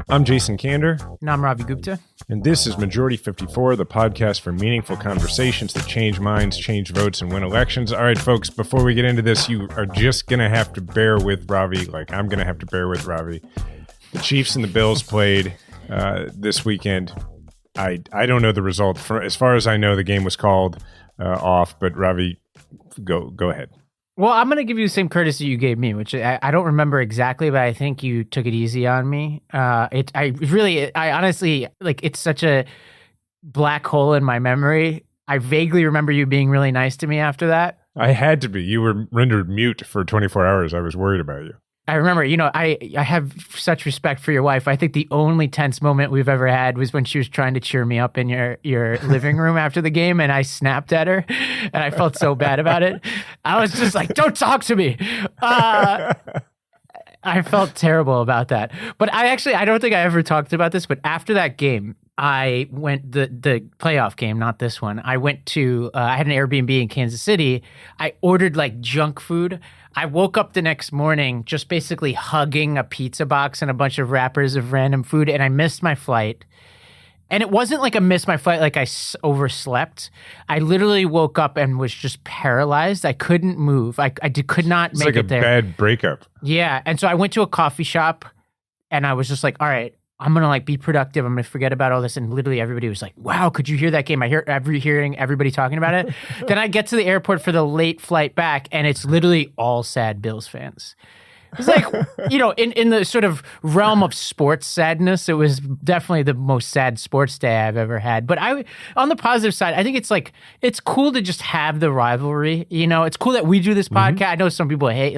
I'm Jason Kander. And I'm Ravi Gupta. And this is Majority 54, the podcast for meaningful conversations that change minds, change votes, and win elections. All right, folks, before we get into this, you are just going to have to bear with Ravi, like I'm going to have to bear with Ravi. The Chiefs and the Bills played this weekend. I don't know the result. As far as I know, the game was called off, but Ravi, go ahead. Well, I'm going to give you the same courtesy you gave me, which I don't remember exactly, but I think you took it easy on me. I honestly, like, it's such a black hole in my memory. I vaguely remember you being really nice to me after that. I had to be. You were rendered mute for 24 hours. I was worried about you. I remember, I have such respect for your wife. I think the only tense moment we've ever had was when she was trying to cheer me up in your living room after the game, and I snapped at her, and I felt so bad about it. I was just like, don't talk to me. I felt terrible about that. But I don't think I ever talked about this, but after that game, I went, the playoff game, not this one. I went to, I had an Airbnb in Kansas City. I ordered like junk food. I woke up the next morning just basically hugging a pizza box and a bunch of wrappers of random food, and I missed my flight. And it wasn't like I missed my flight like I overslept. I literally woke up and was just paralyzed. I couldn't move. I could not make it there. It's like a bad breakup. Yeah, and so I went to a coffee shop, and I was just like, all right, I'm going to like be productive. I'm going to forget about all this. And literally everybody was like, wow, could you hear that game? Hearing everybody talking about it. Then I get to the airport for the late flight back, and it's literally all sad Bills fans. It's like, in the sort of realm of sports sadness, it was definitely the most sad sports day I've ever had. But on the positive side, I think it's cool to just have the rivalry. It's cool that we do this podcast. Mm-hmm. I know some people hate,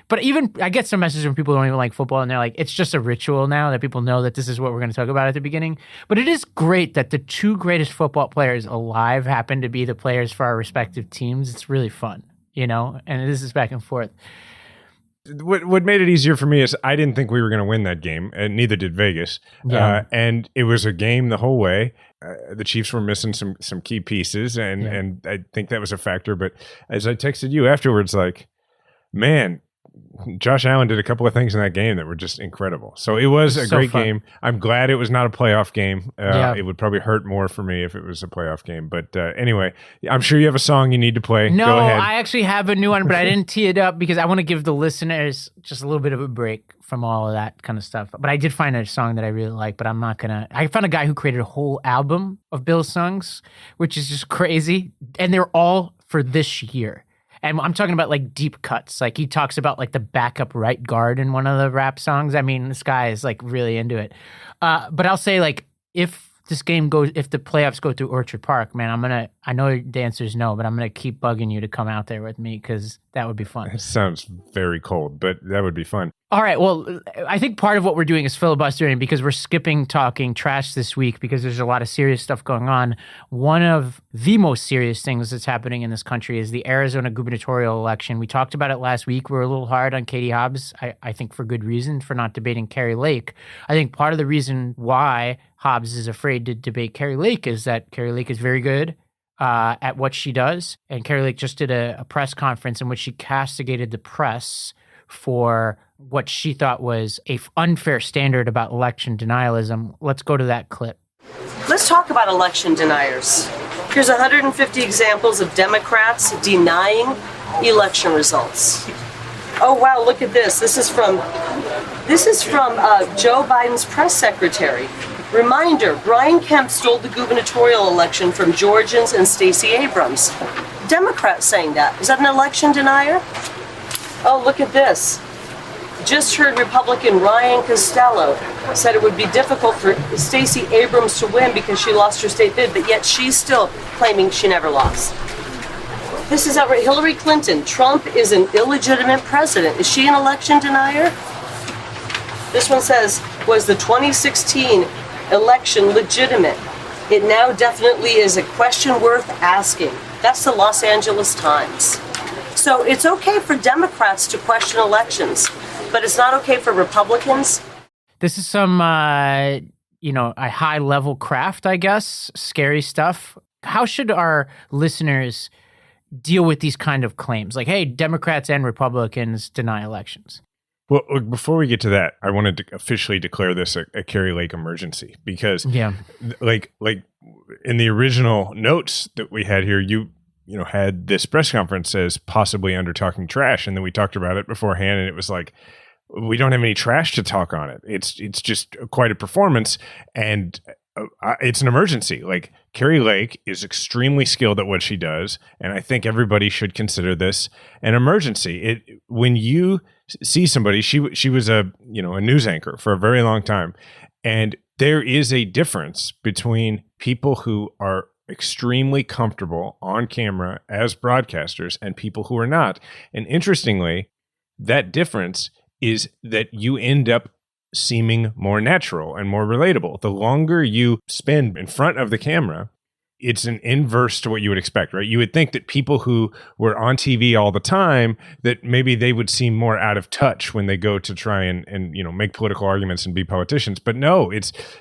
but even I get some messages from people who don't even like football, and they're like, it's just a ritual now that people know that this is what we're going to talk about at the beginning. But it is great that the two greatest football players alive happen to be the players for our respective teams. It's really fun, and this is back and forth. What made it easier for me is I didn't think we were going to win that game, and neither did Vegas. Yeah. And it was a game the whole way. The Chiefs were missing some key pieces, and I think that was a factor. But as I texted you afterwards, like, man, Josh Allen did a couple of things in that game that were just incredible. So it was a great game. I'm glad it was not a playoff game. It would probably hurt more for me if it was a playoff game. But anyway, I'm sure you have a song you need to play. No, go ahead. I actually have a new one, but I didn't tee it up because I want to give the listeners just a little bit of a break from all of that kind of stuff. But I did find a song that I really like, but I'm not going to. I found a guy who created a whole album of Bills songs, which is just crazy. And they're all for this year. And I'm talking about like deep cuts. Like he talks about like the backup right guard in one of the rap songs. I mean, this guy is like really into it. But I'll say like if the playoffs go through Orchard Park, man, I know the answer is no, but I'm going to keep bugging you to come out there with me because that would be fun. It sounds very cold, but that would be fun. All right. Well, I think part of what we're doing is filibustering because we're skipping talking trash this week because there's a lot of serious stuff going on. One of the most serious things that's happening in this country is the Arizona gubernatorial election. We talked about it last week. We were a little hard on Katie Hobbs, I think for good reason, for not debating Kari Lake. I think part of the reason why Hobbs is afraid to debate Kari Lake is that Kari Lake is very good at what she does. And Kari Lake just did a press conference in which she castigated the press for what she thought was an unfair standard about election denialism. Let's go to that clip. Let's talk about election deniers. Here's 150 examples of Democrats denying election results. Oh, wow, look at this. This is from Joe Biden's press secretary. Reminder, Brian Kemp stole the gubernatorial election from Georgians and Stacey Abrams. Democrats saying that. Is that an election denier? Oh, look at this. Just heard Republican Ryan Costello said it would be difficult for Stacey Abrams to win because she lost her state bid, but yet she's still claiming she never lost. This is outright. Hillary Clinton. Trump is an illegitimate president. Is she an election denier? This one says, was the 2016 election legitimate? It now definitely is a question worth asking. That's the Los Angeles Times. So it's okay for Democrats to question elections, but it's not okay for Republicans. This is some, a high-level craft, I guess, scary stuff. How should our listeners deal with these kind of claims? Like, hey, Democrats and Republicans deny elections. Well, before we get to that, I wanted to officially declare this a Kari Lake emergency because, like in the original notes that we had here, you had this press conference as possibly under talking trash, and then we talked about it beforehand, and it was like, we don't have any trash to talk on it. It's just quite a performance, and it's an emergency. Like, Kari Lake is extremely skilled at what she does, and I think everybody should consider this an emergency. When you see somebody, she was a news anchor for a very long time, and there is a difference between people who are extremely comfortable on camera as broadcasters and people who are not. And interestingly, that difference is that you end up seeming more natural and more relatable. The longer you spend in front of the camera, it's an inverse to what you would expect, right? You would think that people who were on TV all the time, that maybe they would seem more out of touch when they go to try and make political arguments and be politicians. But no,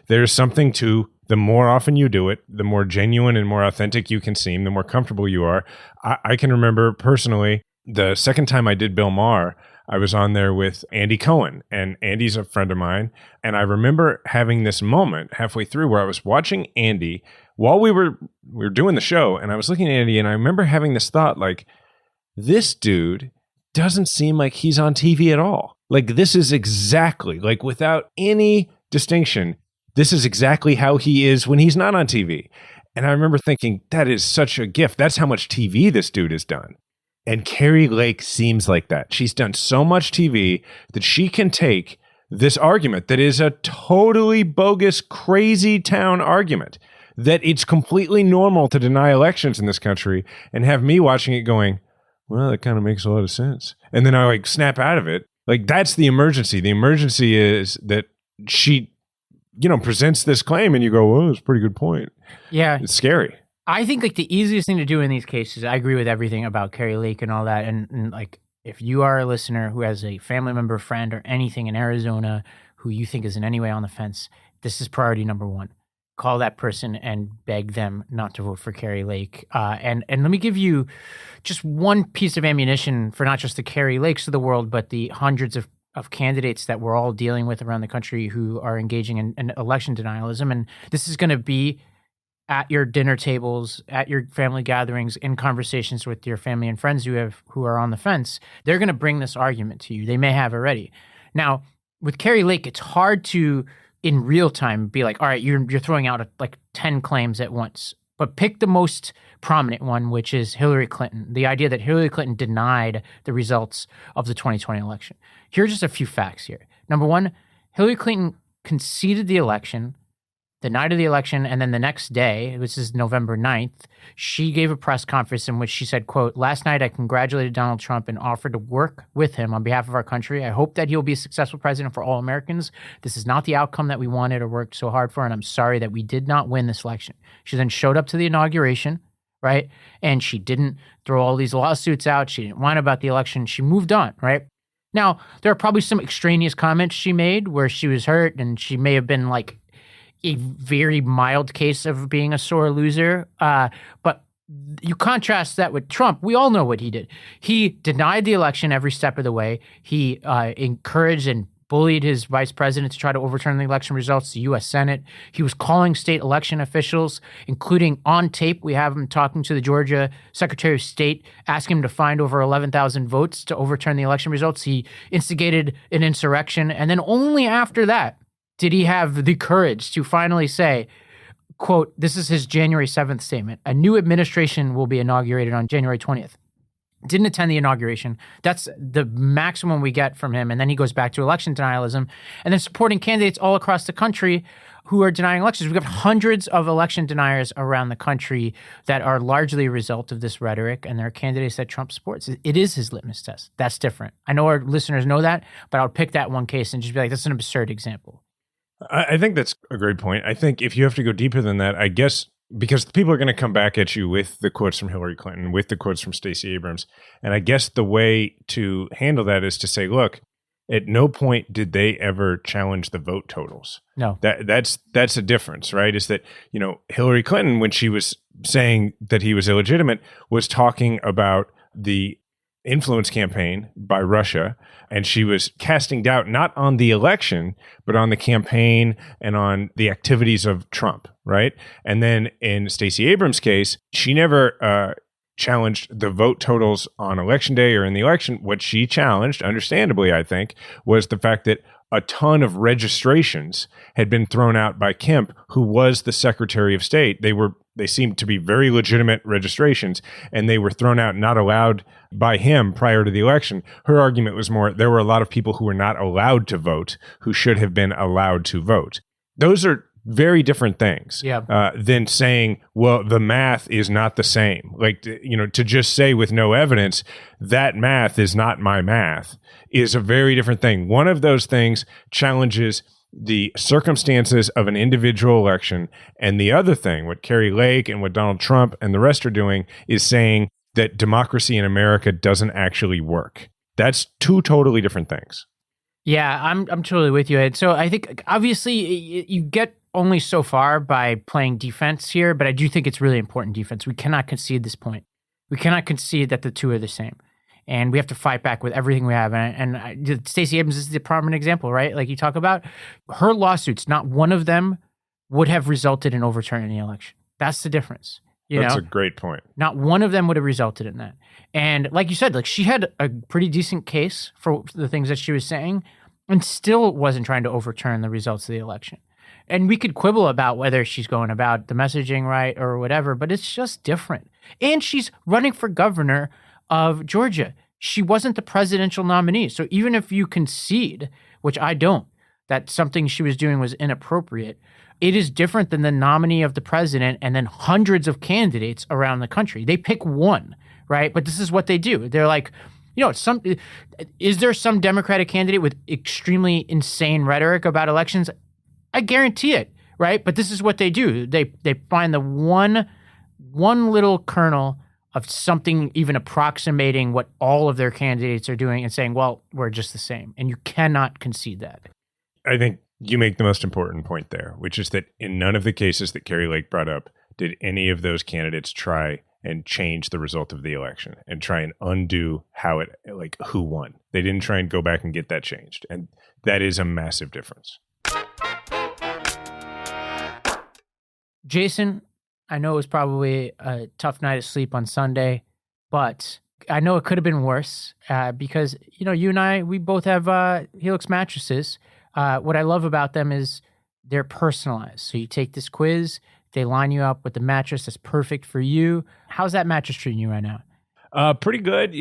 there's something to the more often you do it, the more genuine and more authentic you can seem, the more comfortable you are. I can remember personally, the second time I did Bill Maher, I was on there with Andy Cohen, and Andy's a friend of mine. And I remember having this moment halfway through where I was watching Andy while we were doing the show, and I was looking at Andy, and I remember having this thought, like, this dude doesn't seem like he's on TV at all. Like, this is exactly, like, without any distinction, this is exactly how he is when he's not on TV. And I remember thinking, that is such a gift. That's how much TV this dude has done. And Kari Lake seems like that. She's done so much TV that she can take this argument that is a totally bogus, crazy town argument, that it's completely normal to deny elections in this country, and have me watching it going, well, that kind of makes a lot of sense. And then I snap out of it. Like, that's the emergency. The emergency is that she, presents this claim and you go, well, that's a pretty good point. Yeah. It's scary. I think the easiest thing to do in these cases, I agree with everything about Kari Lake and all that. And if you are a listener who has a family member, friend, or anything in Arizona who you think is in any way on the fence, this is priority number one. Call that person and beg them not to vote for Kari Lake. And let me give you just one piece of ammunition for not just the Kari Lakes of the world, but the hundreds of candidates that we're all dealing with around the country who are engaging in election denialism. And this is going to be at your dinner tables, at your family gatherings, in conversations with your family and friends who are on the fence. They're going to bring this argument to you. They may have already. Now, with Kari Lake, it's hard to, in real time, be like, all right, you're throwing out like 10 claims at once. But pick the most prominent one, which is Hillary Clinton. The idea that Hillary Clinton denied the results of the 2020 election. Here are just a few facts here. Number one, Hillary Clinton conceded the election the night of the election, and then the next day, which is November 9th, she gave a press conference in which she said, quote, "Last night I congratulated Donald Trump and offered to work with him on behalf of our country. I hope that he'll be a successful president for all Americans. This is not the outcome that we wanted or worked so hard for, and I'm sorry that we did not win this election." She then showed up to the inauguration, right? And she didn't throw all these lawsuits out. She didn't whine about the election. She moved on, right? Now, there are probably some extraneous comments she made where she was hurt, and she may have been like a very mild case of being a sore loser. But you contrast that with Trump. We all know what he did. He denied the election every step of the way. He encouraged and bullied his vice president to try to overturn the election results, the U.S. Senate. He was calling state election officials, including on tape. We have him talking to the Georgia Secretary of State, asking him to find over 11,000 votes to overturn the election results. He instigated an insurrection. And then only after that did he have the courage to finally say, quote, this is his January 7th statement, "A new administration will be inaugurated on January 20th. Didn't attend the inauguration. That's the maximum we get from him. And then he goes back to election denialism and then supporting candidates all across the country who are denying elections. We've got hundreds of election deniers around the country that are largely a result of this rhetoric, and they're candidates that Trump supports. It is his litmus test. That's different. I know our listeners know that, but I would pick that one case and just be like, that's an absurd example. I think that's a great point. I think if you have to go deeper than that, I guess because people are going to come back at you with the quotes from Hillary Clinton, with the quotes from Stacey Abrams. And I guess the way to handle that is to say, look, At no point did they ever challenge the vote totals. No. That's a difference, right? Is that, Hillary Clinton, when she was saying that he was illegitimate, was talking about the influence campaign by Russia, and she was casting doubt not on the election, but on the campaign and on the activities of Trump, right? And then in Stacey Abrams' case, she never challenged the vote totals on election day or in the election. What she challenged, understandably, I think, was the fact that a ton of registrations had been thrown out by Kemp, who was the Secretary of State. They seemed to be very legitimate registrations, and they were thrown out, not allowed by him prior to the election. Her argument was more, there were a lot of people who were not allowed to vote, who should have been allowed to vote. Those are very different things than saying, well, the math is not the same. Like, to just say with no evidence, that math is not my math, is a very different thing. One of those things challenges the circumstances of an individual election. And the other thing, what Kari Lake and what Donald Trump and the rest are doing, is saying that democracy in America doesn't actually work. That's two totally different things. Yeah, I'm totally with you, Ed. So I think obviously you get only so far by playing defense here, but I do think it's really important defense. We cannot concede this point. We cannot concede that the two are the same. And we have to fight back with everything we have. And Stacey Abrams is the prominent example, right? Like you talk about, her lawsuits, not one of them would have resulted in overturning the election. That's the difference. That's a great point. Not one of them would have resulted in that. And like you said, like she had a pretty decent case for the things that she was saying and still wasn't trying to overturn the results of the election. And we could quibble about whether she's going about the messaging right or whatever, but it's just different. And she's running for governor of Georgia. She wasn't the presidential nominee. So even if you concede, which I don't, that something she was doing was inappropriate, it is different than the nominee of the president and then hundreds of candidates around the country. They pick one, right? But this is what they do. They're like, is there some Democratic candidate with extremely insane rhetoric about elections? I guarantee it, right? But this is what they do. They find the one little kernel of something even approximating what all of their candidates are doing and saying, well, we're just the same. And you cannot concede that. I think you make the most important point there, which is that in none of the cases that Kari Lake brought up did any of those candidates try and change the result of the election and try and undo who won. They didn't try and go back and get that changed. And that is a massive difference. Jason, I know it was probably a tough night of sleep on Sunday, but I know it could have been worse because, you and I, we both have Helix mattresses. What I love about them is they're personalized. So you take this quiz, they line you up with the mattress that's perfect for you. How's that mattress treating you right now? Pretty good.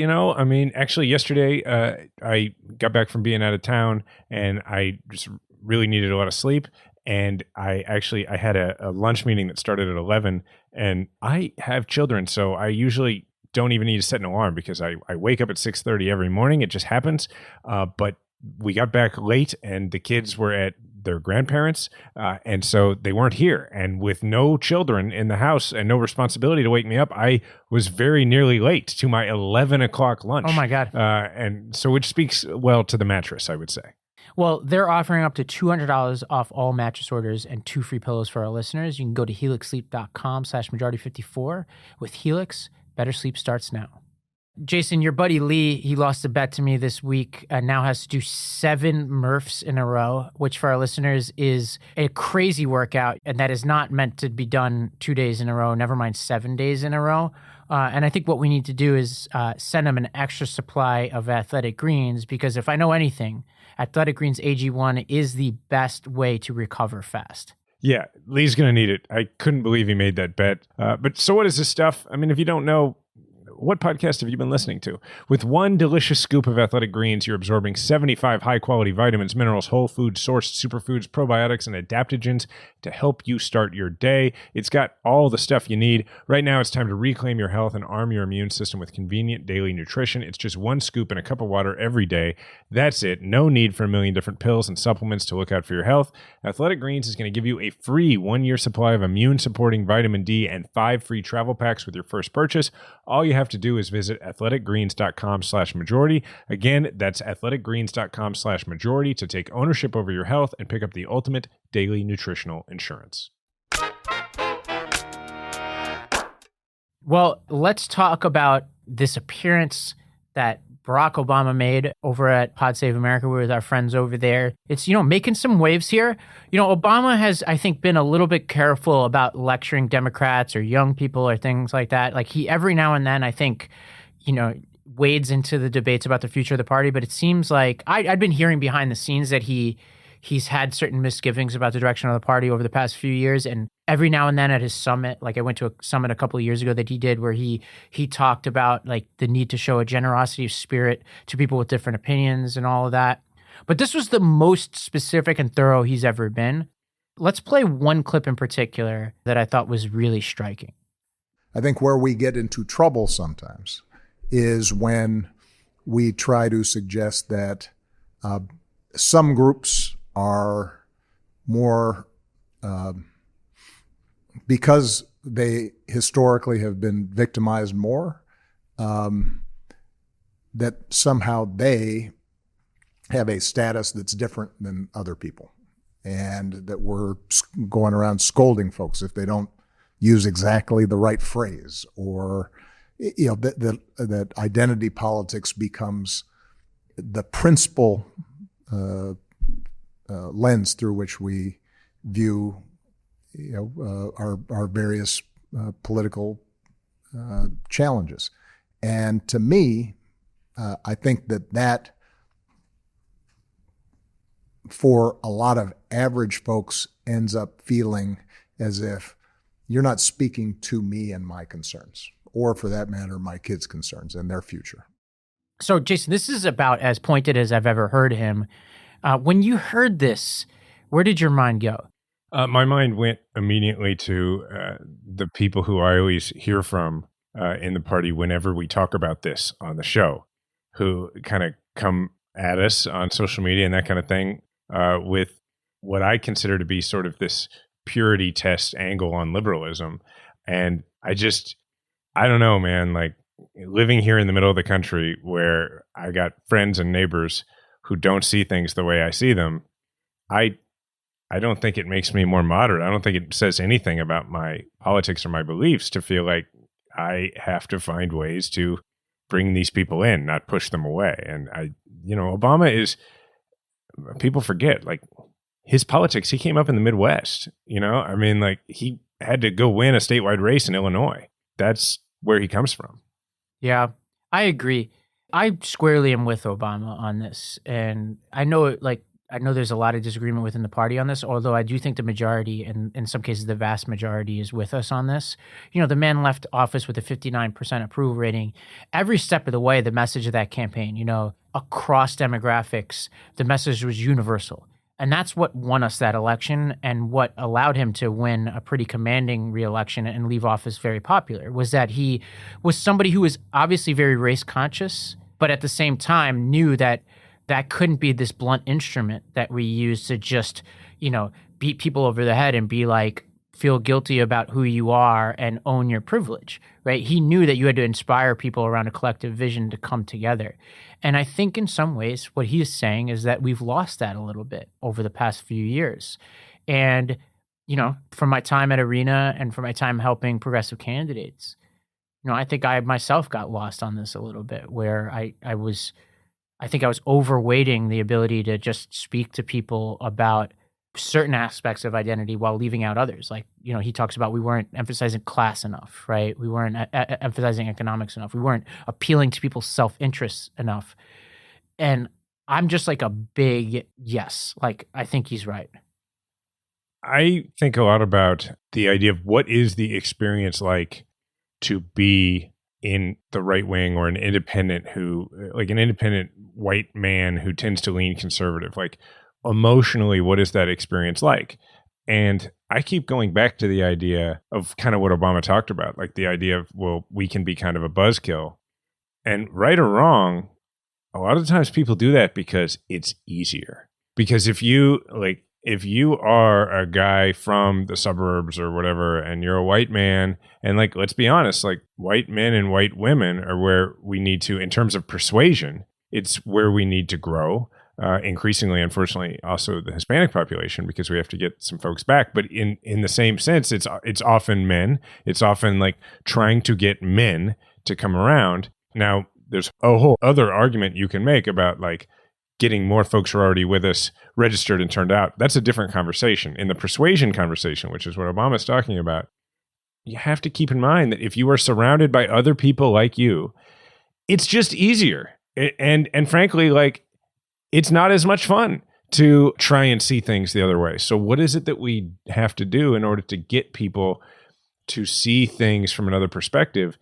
Actually yesterday I got back from being out of town and I just really needed a lot of sleep. And I had a lunch meeting that started at 11, and I have children, so I usually don't even need to set an alarm because I wake up at 6:30 every morning. It just happens. But we got back late, and the kids were at their grandparents, and so they weren't here. And with no children in the house and no responsibility to wake me up, I was very nearly late to my 11 o'clock lunch. Oh, my God. And so which speaks well to the mattress, I would say. Well, they're offering up to $200 off all mattress orders and 2 free pillows for our listeners. You can go to helixsleep.com/majority54. With Helix, better sleep starts now. Jason, your buddy Lee, he lost a bet to me this week and now has to do 7 Murphs in a row, which for our listeners is a crazy workout. And that is not meant to be done 2 days in a row, never mind 7 days in a row. And I think what we need to do is send him an extra supply of Athletic Greens, because if I know anything, Athletic Greens AG1 is the best way to recover fast. Yeah, Lee's going to need it. I couldn't believe he made that bet. But so what is this stuff? I mean, if you don't know, what podcast have you been listening to? With one delicious scoop of Athletic Greens, you're absorbing 75 high-quality vitamins, minerals, whole food sourced superfoods, probiotics, and adaptogens to help you start your day. It's got all the stuff you need. Right now, it's time to reclaim your health and arm your immune system with convenient daily nutrition. It's just one scoop in a cup of water every day. That's it. No need for a million different pills and supplements to look out for your health. Athletic Greens is going to give you a free 1-year supply of immune-supporting vitamin D and 5 free travel packs with your first purchase. All you have have to do is visit athleticgreens.com/majority. Again, that's athleticgreens.com/majority to take ownership over your health and pick up the ultimate daily nutritional insurance. Well, let's talk about this appearance that Barack Obama made over at Pod Save America with our friends over there. It's, making some waves here. Obama has, I think, been a little bit careful about lecturing Democrats or young people or things like that. Like he every now and then, I think, wades into the debates about the future of the party. But it seems like I'd been hearing behind the scenes that he's had certain misgivings about the direction of the party over the past few years. And every now and then at his summit, like I went to a summit a couple of years ago that he did where he talked about like the need to show a generosity of spirit to people with different opinions and all of that. But this was the most specific and thorough he's ever been. Let's play one clip in particular that I thought was really striking. I think where we get into trouble sometimes is when we try to suggest that some groups are more, because they historically have been victimized more, that somehow they have a status that's different than other people, and that we're going around scolding folks if they don't use exactly the right phrase, or that identity politics becomes the principal lens through which we view, our various political challenges. And to me, I think that for a lot of average folks ends up feeling as if you're not speaking to me and my concerns, or for that matter, my kids' concerns and their future. So, Jason, this is about as pointed as I've ever heard him. When you heard this, where did your mind go? My mind went immediately to the people who I always hear from in the party whenever we talk about this on the show, who kind of come at us on social media and that kind of thing with what I consider to be sort of this purity test angle on liberalism. And I don't know, man, like living here in the middle of the country where I got friends and neighbors who don't see things the way I see them, I don't think it makes me more moderate. I don't think it says anything about my politics or my beliefs to feel like I have to find ways to bring these people in, not push them away. And Obama is, people forget, like his politics, he came up in the Midwest, I mean, like he had to go win a statewide race in Illinois. That's where he comes from. Yeah, I agree. I squarely am with Obama on this. And I know there's a lot of disagreement within the party on this, although I do think the majority, and in some cases the vast majority, is with us on this. The man left office with a 59% approval rating. Every step of the way, the message of that campaign, across demographics, the message was universal. And that's what won us that election, and what allowed him to win a pretty commanding reelection and leave office very popular, was that he was somebody who was obviously very race conscious, but at the same time knew that couldn't be this blunt instrument that we use to just, beat people over the head and be like, feel guilty about who you are and own your privilege, right? He knew that you had to inspire people around a collective vision to come together. And I think in some ways what he is saying is that we've lost that a little bit over the past few years. And, from my time at Arena and from my time helping progressive candidates, I think I myself got lost on this a little bit, where I think I was overweighting the ability to just speak to people about certain aspects of identity while leaving out others. Like, he talks about we weren't emphasizing class enough, right? We weren't emphasizing economics enough. We weren't appealing to people's self-interest enough. And I'm just like a big yes. Like, I think he's right. I think a lot about the idea of what is the experience like to be in the right wing, or an independent white man who tends to lean conservative. Like, emotionally, what is that experience like? And I keep going back to the idea of kind of what Obama talked about, like the idea of, well, we can be kind of a buzzkill. And right or wrong, a lot of times people do that because it's easier. Because if you if you are a guy from the suburbs or whatever, and you're a white man, and like, let's be honest, like white men and white women are where we need to, in terms of persuasion, it's where we need to grow. Increasingly, unfortunately, also the Hispanic population, because we have to get some folks back. But in the same sense, it's often men. It's often like trying to get men to come around. Now, there's a whole other argument you can make about like getting more folks who are already with us registered and turned out. That's a different conversation. In the persuasion conversation, which is what Obama's talking about, you have to keep in mind that if you are surrounded by other people like you, it's just easier. And frankly, like, it's not as much fun to try and see things the other way. So what is it that we have to do in order to get people to see things from another perspective?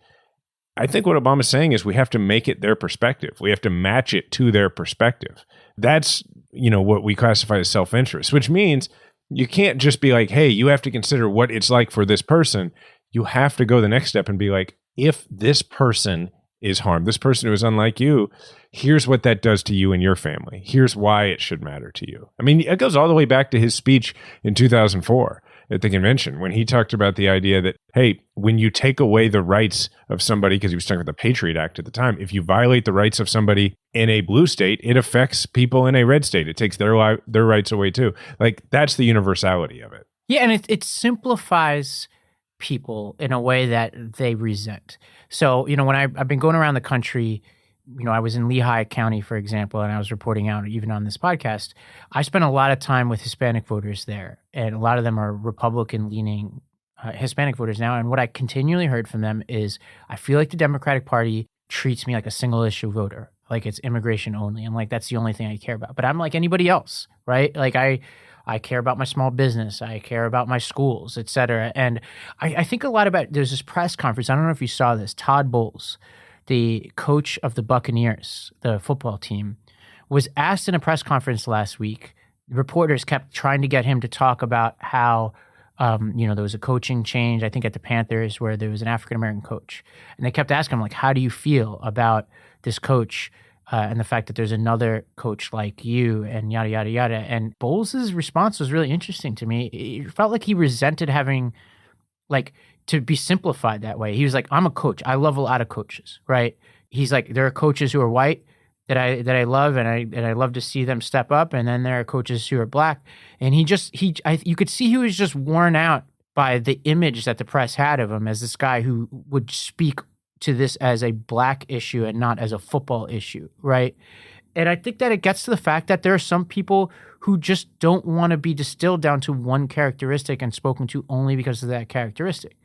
I think what Obama's saying is we have to make it their perspective. We have to match it to their perspective. That's, what we classify as self-interest, which means you can't just be like, hey, you have to consider what it's like for this person. You have to go the next step and be like, if this person is harmed, this person who is unlike you, here's what that does to you and your family. Here's why it should matter to you. I mean, it goes all the way back to his speech in 2004 at the convention when he talked about the idea that, hey, when you take away the rights of somebody, because he was talking about the Patriot Act at the time, if you violate the rights of somebody in a blue state, it affects people in a red state. It takes their rights away too. Like, that's the universality of it. Yeah, and it simplifies people in a way that they resent. So, when I've been going around the country, I was in Lehigh County, for example, and I was reporting out even on this podcast. I spent a lot of time with Hispanic voters there, and a lot of them are Republican-leaning Hispanic voters now. And what I continually heard from them is, I feel like the Democratic Party treats me like a single-issue voter, like it's immigration only, and like that's the only thing I care about. But I'm like anybody else, right? Like I care about my small business. I care about my schools, et cetera. And I think a lot about, there's this press conference. I don't know if you saw this. Todd Bowles, the coach of the Buccaneers, the football team, was asked in a press conference last week. Reporters kept trying to get him to talk about how, there was a coaching change, I think at the Panthers, where there was an African-American coach. And they kept asking him, like, how do you feel about this coach and the fact that there's another coach like you and yada, yada, yada. And Bowles' response was really interesting to me. It felt like he resented having, like, to be simplified that way. He was like, I'm a coach. I love a lot of coaches, right? He's like, there are coaches who are white that I love, and I love to see them step up. And then there are coaches who are black. And you could see he was just worn out by the image that the press had of him as this guy who would speak to this as a black issue and not as a football issue, right? And I think that it gets to the fact that there are some people who just don't want to be distilled down to one characteristic and spoken to only because of that characteristic.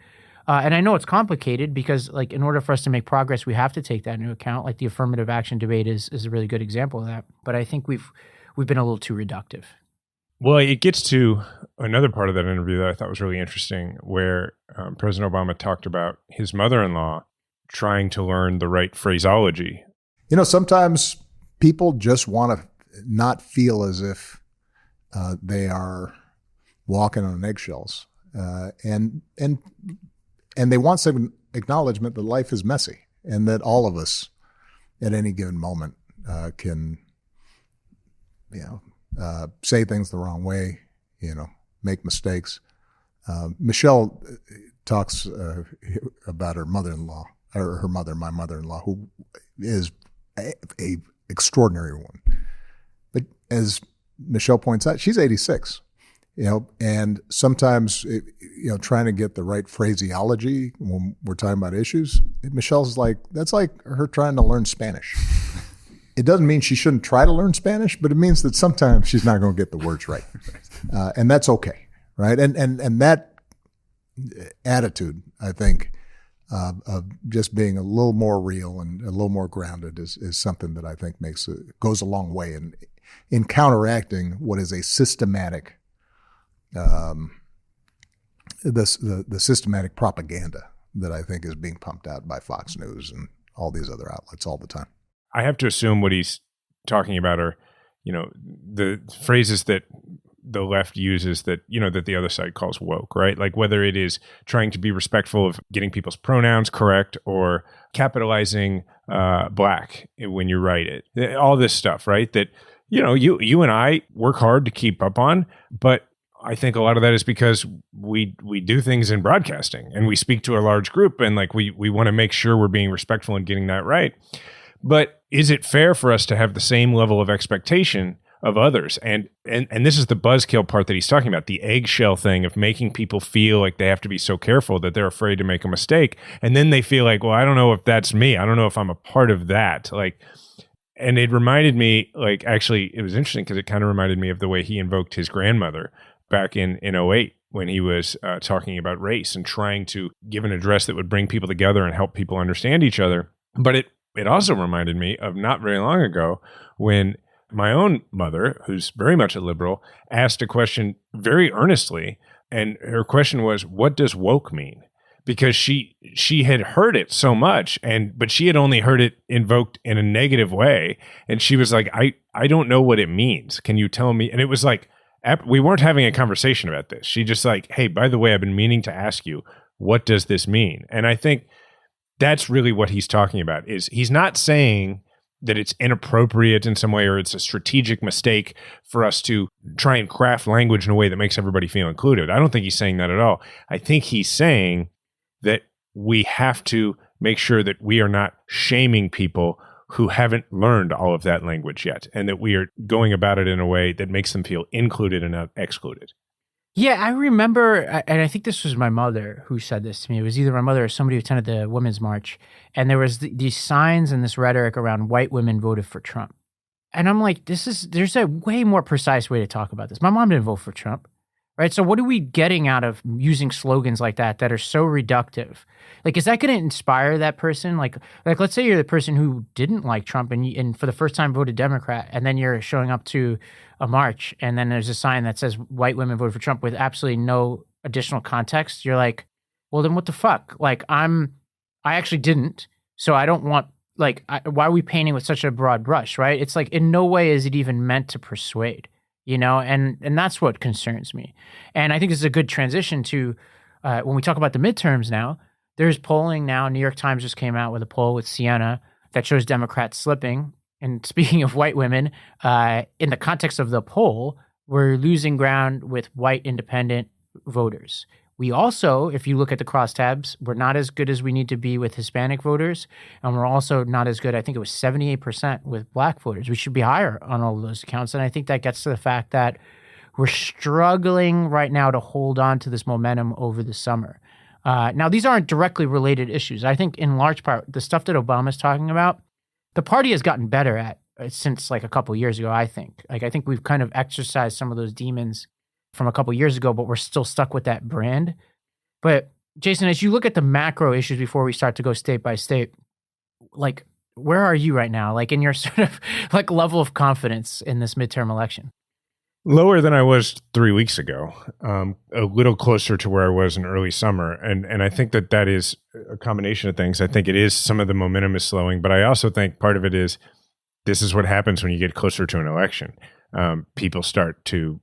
And I know it's complicated because, like, in order for us to make progress, we have to take that into account. Like, the affirmative action debate is a really good example of that. But I think we've been a little too reductive. Well, it gets to another part of that interview that I thought was really interesting, where President Obama talked about his mother-in-law trying to learn the right phraseology. Sometimes people just want to not feel as if they are walking on eggshells, and they want some acknowledgement that life is messy and that all of us at any given moment can, say things the wrong way, make mistakes. Michelle talks about her mother-in-law, or her mother, my mother-in-law, who is a extraordinary woman. But as Michelle points out, she's 86, and sometimes, trying to get the right phraseology when we're talking about issues, Michelle's like, that's like her trying to learn Spanish. It doesn't mean she shouldn't try to learn Spanish, but it means that sometimes she's not going to get the words right. And that's okay, right? And that attitude, I think, of just being a little more real and a little more grounded is something that I think goes a long way in counteracting what is a systematic, the systematic propaganda that I think is being pumped out by Fox News and all these other outlets all the time. I have to assume what he's talking about are, the phrases that the left uses that, that the other side calls woke, right? Like whether it is trying to be respectful of getting people's pronouns correct or capitalizing black when you write it, all this stuff, right? That you and I work hard to keep up on, but I think a lot of that is because we do things in broadcasting and we speak to a large group, and like we want to make sure we're being respectful and getting that right. But is it fair for us to have the same level of expectation of others? And this is the buzzkill part that he's talking about, the eggshell thing of making people feel like they have to be so careful that they're afraid to make a mistake. And then they feel like, well, I don't know if that's me. I don't know if I'm a part of that. Like, and it reminded me, like, actually, it was interesting because it kind of reminded me of the way he invoked his grandmother back in 08 when he was talking about race and trying to give an address that would bring people together and help people understand each other. But it also reminded me of not very long ago when my own mother, who's very much a liberal, asked a question very earnestly. And her question was, what does woke mean? Because she had heard it so much, but she had only heard it invoked in a negative way. And she was like, I don't know what it means. Can you tell me? And it was like, we weren't having a conversation about this. She just like, hey, by the way, I've been meaning to ask you, what does this mean? And I think that's really what he's talking about. Is he's not saying that it's inappropriate in some way or it's a strategic mistake for us to try and craft language in a way that makes everybody feel included. I don't think he's saying that at all. I think he's saying that we have to make sure that we are not shaming people who haven't learned all of that language yet, and that we are going about it in a way that makes them feel included and not excluded. Yeah, I remember, and I think this was my mother who said this to me. It was either my mother or somebody who attended the Women's March. And there was these signs and this rhetoric around white women voted for Trump. And I'm like, there's a way more precise way to talk about this. My mom didn't vote for Trump, right? So what are we getting out of using slogans like that are so reductive? Like, is that going to inspire that person? Like let's say you're the person who didn't like Trump and for the first time voted Democrat, and then you're showing up to a march, and then there's a sign that says white women voted for Trump with absolutely no additional context. You're like, well, then what the fuck? Like, I actually didn't, so I don't want, like, why are we painting with such a broad brush, right? It's like, in no way is it even meant to persuade, and that's what concerns me. And I think this is a good transition to when we talk about the midterms now. There's polling now. New York Times just came out with a poll with Siena that shows Democrats slipping. And speaking of white women, in the context of the poll, we're losing ground with white independent voters. We also, if you look at the crosstabs, we're not as good as we need to be with Hispanic voters. And we're also not as good, I think it was 78% with black voters. We should be higher on all of those accounts. And I think that gets to the fact that we're struggling right now to hold on to this momentum over the summer. Now, these aren't directly related issues. I think in large part, the stuff that Obama's talking about, the party has gotten better at since like a couple of years ago, I think. Like, I think we've kind of exercised some of those demons from a couple of years ago, but we're still stuck with that brand. But Jason, as you look at the macro issues before we start to go state by state, like, where are you right now? Like, in your sort of like level of confidence in this midterm election? Lower than I was 3 weeks ago, a little closer to where I was in early summer. And I think that is a combination of things. I think it is some of the momentum is slowing, but I also think part of it is this is what happens when you get closer to an election. People start to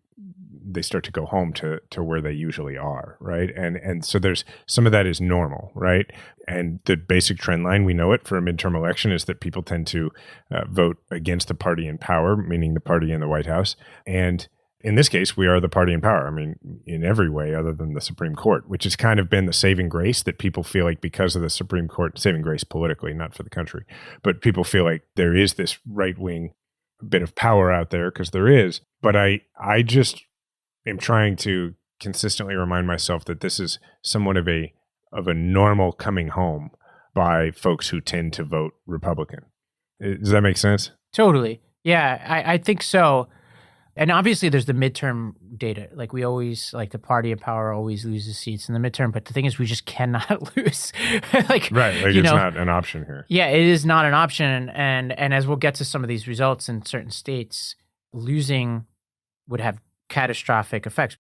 go home to where they usually are, right? And so there's some of that is normal, right? And the basic trend line, we know it for a midterm election, is that people tend to vote against the party in power, meaning the party in the White House. And in this case, we are the party in power. I mean, in every way other than the Supreme Court, which has kind of been the saving grace that people feel like because of the Supreme Court, saving grace politically, not for the country, but people feel like there is this right-wing bit of power out there because there is. But I just am trying to consistently remind myself that this is somewhat of a normal coming home by folks who tend to vote Republican. Does that make sense? Totally. Yeah, I think so. And obviously there's the midterm data. Like, we always, like, the party in power always loses seats in the midterm. But the thing is, we just cannot lose. Like, right. Like, it's not an option here. Yeah, it is not an option. And as we'll get to some of these results in certain states, losing would have catastrophic effects.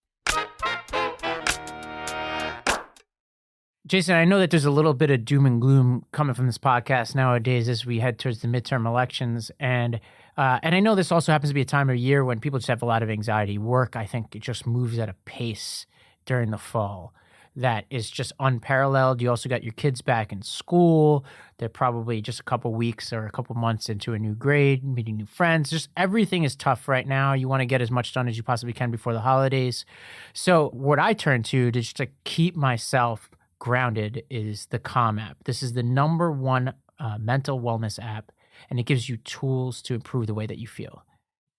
Jason, I know that there's a little bit of doom and gloom coming from this podcast nowadays as we head towards the midterm elections. And I know this also happens to be a time of year when people just have a lot of anxiety. Work, I think, it just moves at a pace during the fall. that is just unparalleled. You also got your kids back in school. They're probably just a couple weeks or a couple months into a new grade, meeting new friends. Just everything is tough right now. You want to get as much done as you possibly can before the holidays. So what I turn to just to keep myself grounded is the Calm app. This is the number one mental wellness app, and it gives you tools to improve the way that you feel.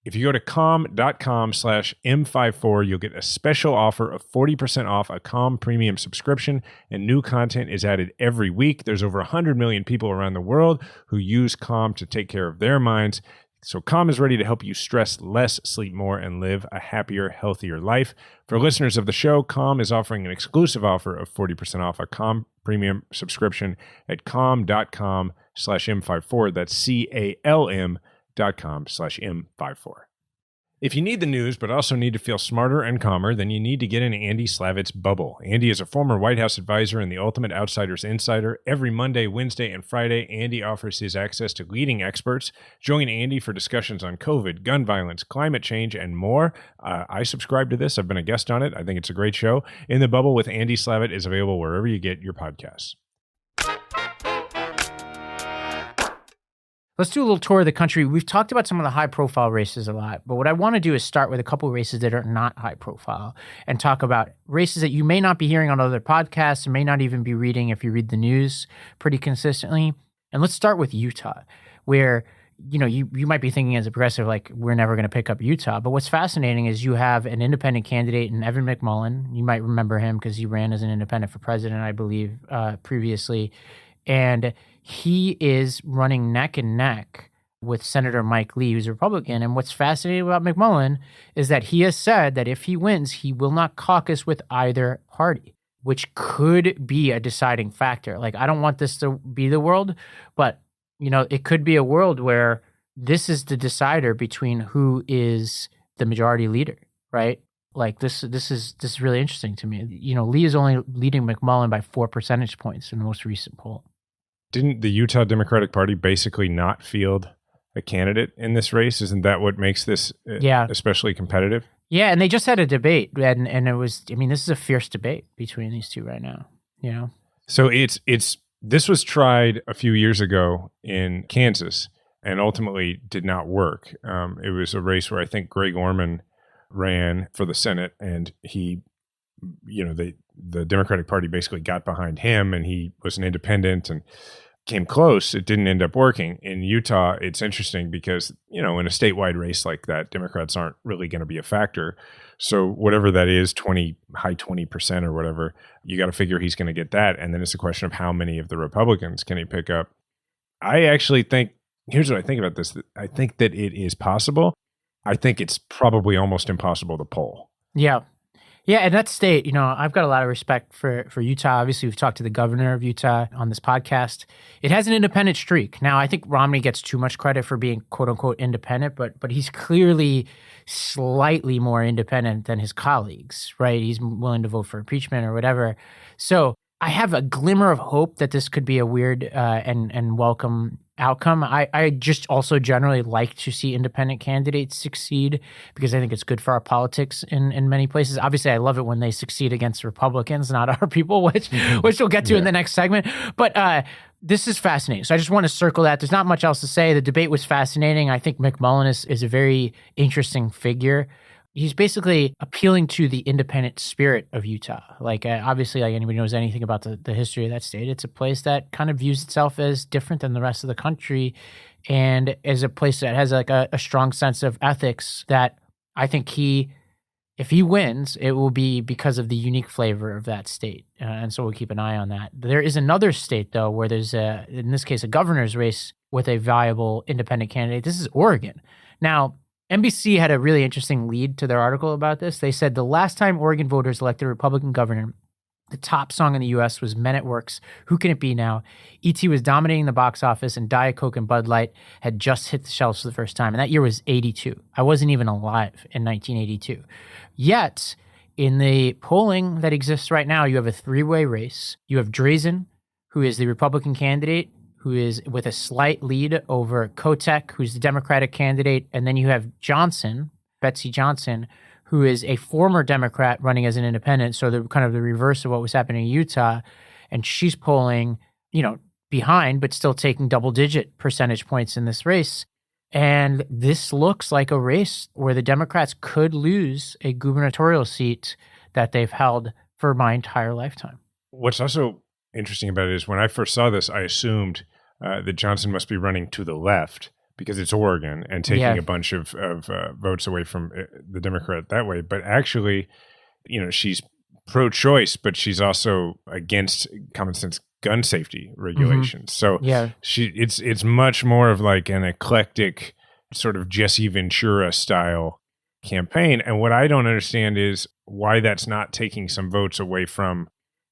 If you go to calm.com/M54, you'll get a special offer of 40% off a Calm premium subscription, and new content is added every week. There's over 100 million people around the world who use Calm to take care of their minds. So Calm is ready to help you stress less, sleep more, and live a happier, healthier life. For listeners of the show, Calm is offering an exclusive offer of 40% off a Calm premium subscription at calm.com/M54. That's CALM.com/M54. If you need the news but also need to feel smarter and calmer, then you need to get in Andy Slavitt's bubble. Andy is a former White House advisor and the ultimate outsider's insider. Every Monday, Wednesday, and Friday, Andy offers his access to leading experts. Join Andy for discussions on COVID, gun violence, climate change, and more. I subscribe to this. I've been a guest on it. I think it's a great show. In the Bubble with Andy Slavitt is available wherever you get your podcasts. Let's do a little tour of the country. We've talked about some of the high-profile races a lot, but what I want to do is start with a couple of races that are not high-profile and talk about races that you may not be hearing on other podcasts and may not even be reading if you read the news pretty consistently. And let's start with Utah, where you might be thinking as a progressive, like, we're never going to pick up Utah. But what's fascinating is you have an independent candidate in Evan McMullin. You might remember him because he ran as an independent for president, I believe, previously. And he is running neck and neck with Senator Mike Lee, who's a Republican. And what's fascinating about McMullin is that he has said that if he wins, he will not caucus with either party, which could be a deciding factor. Like, I don't want this to be the world, but, it could be a world where this is the decider between who is the majority leader, right? Like, this is really interesting to me. Lee is only leading McMullin by 4 percentage points in the most recent poll. Didn't the Utah Democratic Party basically not field a candidate in this race? Isn't that what makes this especially competitive? Yeah, and they just had a debate, and it was, this is a fierce debate between these two right now, So this was tried a few years ago in Kansas and ultimately did not work. It was a race where I think Greg Orman ran for the Senate, and he, the Democratic Party basically got behind him, and he was an independent and came close. It didn't end up working. In Utah, it's interesting because, in a statewide race like that, Democrats aren't really going to be a factor. So whatever that is, high 20% or whatever, you got to figure he's going to get that. And then it's a question of how many of the Republicans can he pick up. I actually think, here's what I think about this. I think that it is possible. I think it's probably almost impossible to poll. Yeah. Yeah, and that state, I've got a lot of respect for Utah. Obviously, we've talked to the governor of Utah on this podcast. It has an independent streak. Now, I think Romney gets too much credit for being quote-unquote independent, but he's clearly slightly more independent than his colleagues, right? He's willing to vote for impeachment or whatever. So I have a glimmer of hope that this could be a weird and welcome outcome. I just also generally like to see independent candidates succeed because I think it's good for our politics in many places. Obviously, I love it when they succeed against Republicans, not our people, which we'll get to in the next segment. But this is fascinating. So I just want to circle that. There's not much else to say. The debate was fascinating. I think McMullin is a very interesting figure. He's basically appealing to the independent spirit of Utah. Like, obviously, like anybody knows anything about the history of that state, it's a place that kind of views itself as different than the rest of the country and as a place that has like a strong sense of ethics that I think if he wins, it will be because of the unique flavor of that state. And so we'll keep an eye on that. There is another state, though, where there's, in this case, a governor's race with a viable independent candidate. This is Oregon. Now, NBC had a really interesting lead to their article about this. They said the last time Oregon voters elected a Republican governor, the top song in the U.S. was Men at Work's Who Can It Be Now? E.T. was dominating the box office, and Diet Coke and Bud Light had just hit the shelves for the first time. And that year was 82. I wasn't even alive in 1982. Yet, in the polling that exists right now, you have a three-way race. You have Drazen, who is the Republican candidate, who is with a slight lead over Kotek, who's the Democratic candidate. And then you have Johnson, Betsy Johnson, who is a former Democrat running as an independent. So the kind of the reverse of what was happening in Utah. And she's polling, behind, but still taking double-digit percentage points in this race. And this looks like a race where the Democrats could lose a gubernatorial seat that they've held for my entire lifetime. What's also interesting about it is when I first saw this, I assumed that Johnson must be running to the left because it's Oregon and taking a bunch of votes away from the Democrat that way. But actually, she's pro-choice, but she's also against common sense gun safety regulations. So it's much more of like an eclectic sort of Jesse Ventura style campaign. And what I don't understand is why that's not taking some votes away from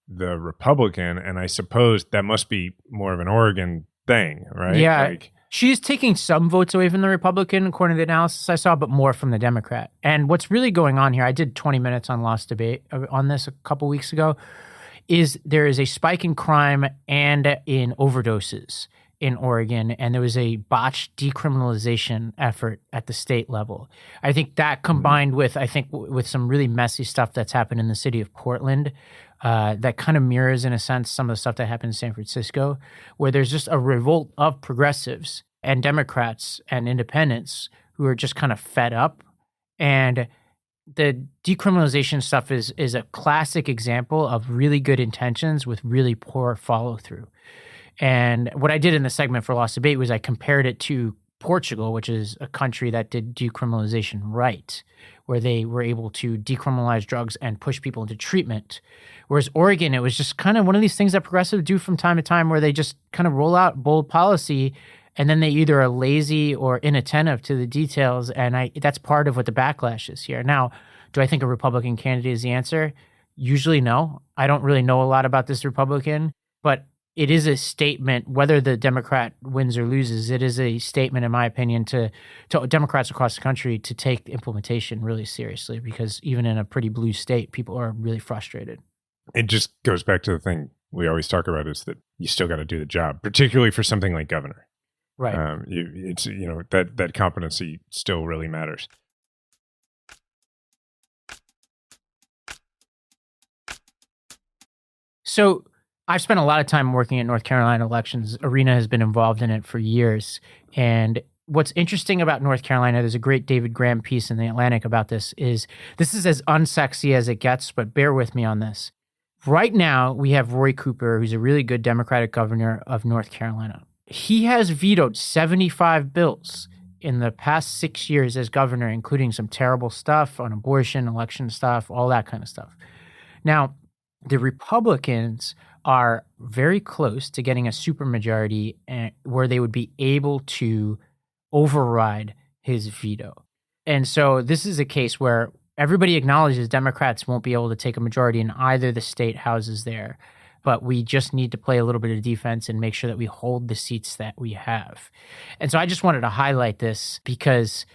the Republican. And I suppose that must be more of an Oregon thing, right? Yeah. She's taking some votes away from the Republican, according to the analysis I saw, but more from the Democrat. And what's really going on here, I did 20 minutes on Lost Debate on this a couple weeks ago, is there is a spike in crime and in overdoses in Oregon, and there was a botched decriminalization effort at the state level. I think that combined with some really messy stuff that's happened in the city of Portland, that kind of mirrors, in a sense, some of the stuff that happened in San Francisco, where there's just a revolt of progressives and Democrats and independents who are just kind of fed up. And the decriminalization stuff is a classic example of really good intentions with really poor follow-through. And what I did in the segment for Lost Debate was I compared it to Portugal, which is a country that did decriminalization right, where they were able to decriminalize drugs and push people into treatment. Whereas Oregon, it was just kind of one of these things that progressives do from time to time where they just kind of roll out bold policy and then they either are lazy or inattentive to the details. And that's part of what the backlash is here. Now, do I think a Republican candidate is the answer? Usually no. I don't really know a lot about this Republican, but it is a statement, whether the Democrat wins or loses, it is a statement, in my opinion, to Democrats across the country to take implementation really seriously, because even in a pretty blue state, people are really frustrated. It just goes back to the thing we always talk about, is that you still got to do the job, particularly for something like governor. Right. That competency still really matters. So I've spent a lot of time working at North Carolina elections. Arena has been involved in it for years. And what's interesting about North Carolina, there's a great David Graham piece in The Atlantic about this is as unsexy as it gets, but bear with me on this. Right now, we have Roy Cooper, who's a really good Democratic governor of North Carolina. He has vetoed 75 bills in the past 6 years as governor, including some terrible stuff on abortion, election stuff, all that kind of stuff. Now, the Republicans are very close to getting a supermajority where they would be able to override his veto. And so this is a case where everybody acknowledges Democrats won't be able to take a majority in either the state houses there, but we just need to play a little bit of defense and make sure that we hold the seats that we have. And so I just wanted to highlight this because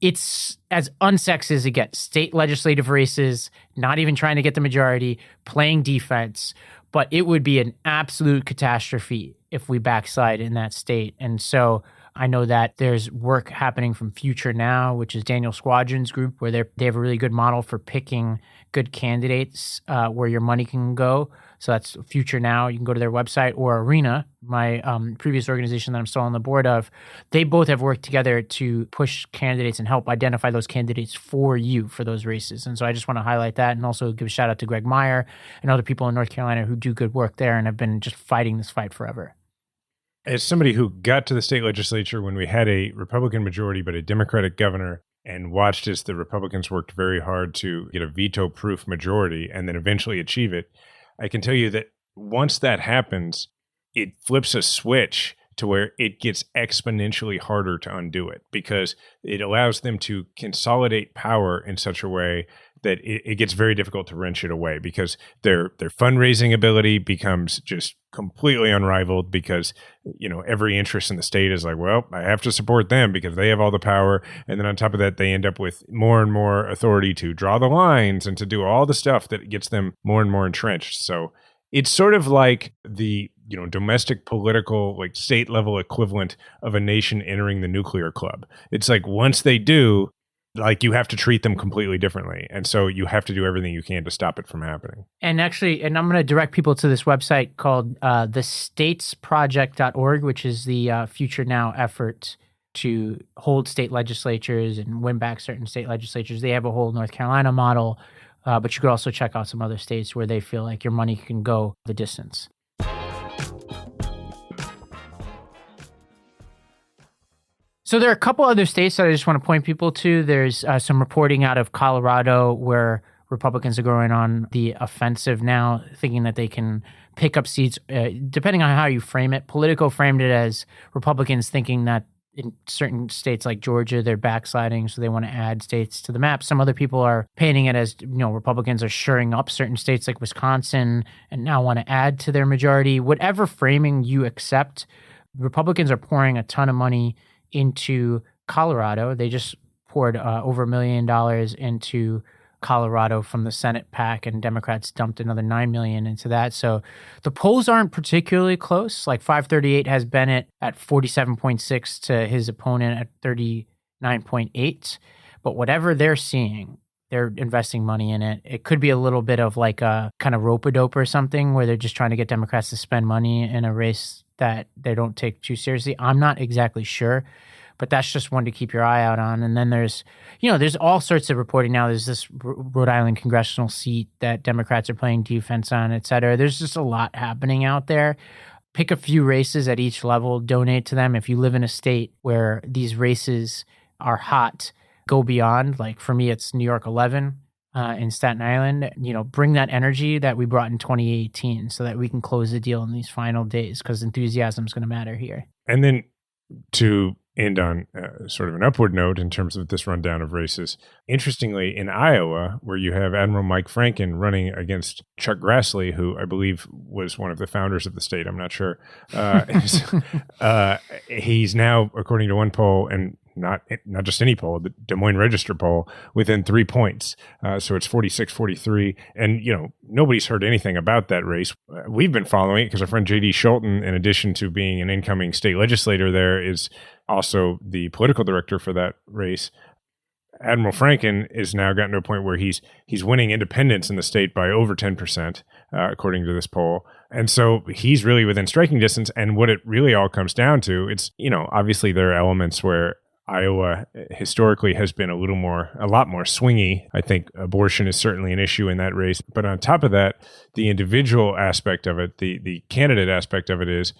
it's as unsexy as it gets. State legislative races, not even trying to get the majority, playing defense, but it would be an absolute catastrophe if we backslide in that state. And so I know that there's work happening from Future Now, which is Daniel Squadron's group, where they have a really good model for picking good candidates where your money can go. So that's Future Now. You can go to their website, or Arena, my previous organization that I'm still on the board of. They both have worked together to push candidates and help identify those candidates for you for those races. And so I just want to highlight that and also give a shout out to Greg Meyer and other people in North Carolina who do good work there and have been just fighting this fight forever. As somebody who got to the state legislature when we had a Republican majority but a Democratic governor, and watched as the Republicans worked very hard to get a veto-proof majority and then eventually achieve it, I can tell you that once that happens, it flips a switch to where it gets exponentially harder to undo it, because it allows them to consolidate power in such a way that it gets very difficult to wrench it away, because their fundraising ability becomes just completely unrivaled, because every interest in the state is like, well, I have to support them because they have all the power. And then on top of that, they end up with more and more authority to draw the lines and to do all the stuff that gets them more and more entrenched. So it's sort of like the domestic political, like state level equivalent of a nation entering the nuclear club. It's like once they do, like you have to treat them completely differently. And so you have to do everything you can to stop it from happening. And actually, and I'm going to direct people to this website called thestatesproject.org, which is the Future Now effort to hold state legislatures and win back certain state legislatures. They have a whole North Carolina model, but you could also check out some other states where they feel like your money can go the distance. So there are a couple other states that I just want to point people to. There's some reporting out of Colorado where Republicans are going on the offensive now, thinking that they can pick up seats, depending on how you frame it. Politico framed it as Republicans thinking that in certain states like Georgia, they're backsliding, so they want to add states to the map. Some other people are painting it as, Republicans are shoring up certain states like Wisconsin and now want to add to their majority. Whatever framing you accept, Republicans are pouring a ton of money into Colorado. They just poured over $1 million into Colorado from the Senate PAC, and Democrats dumped another $9 million into that. So the polls aren't particularly close. Like 538 has Bennett at 47.6 to his opponent at 39.8. But whatever they're seeing, they're investing money in it. It could be a little bit of like a kind of rope-a-dope or something where they're just trying to get Democrats to spend money in a race that they don't take too seriously. I'm not exactly sure, but that's just one to keep your eye out on. And then there's all sorts of reporting now. There's this Rhode Island congressional seat that Democrats are playing defense on, et cetera. There's just a lot happening out there. Pick a few races at each level, donate to them. If you live in a state where these races are hot, go beyond. Like for me, it's New York 11 in Staten Island. Bring that energy that we brought in 2018 so that we can close the deal in these final days, because enthusiasm is going to matter here. And then to end on sort of an upward note in terms of this rundown of races, interestingly, in Iowa, where you have Admiral Mike Franken running against Chuck Grassley, who I believe was one of the founders of the state, I'm not sure, he's now, according to one poll, and not just any poll, the Des Moines Register poll, within 3 points. So it's 46-43. And, nobody's heard anything about that race. We've been following it because our friend J.D. Schulten, in addition to being an incoming state legislator there, is also the political director for that race. Admiral Franken is now gotten to a point where he's winning independents in the state by over 10%, according to this poll. And so he's really within striking distance. And what it really all comes down to, it's, obviously there are elements where Iowa historically has been a lot more swingy. I think abortion is certainly an issue in that race. But on top of that, the individual aspect of it, the candidate aspect of it is,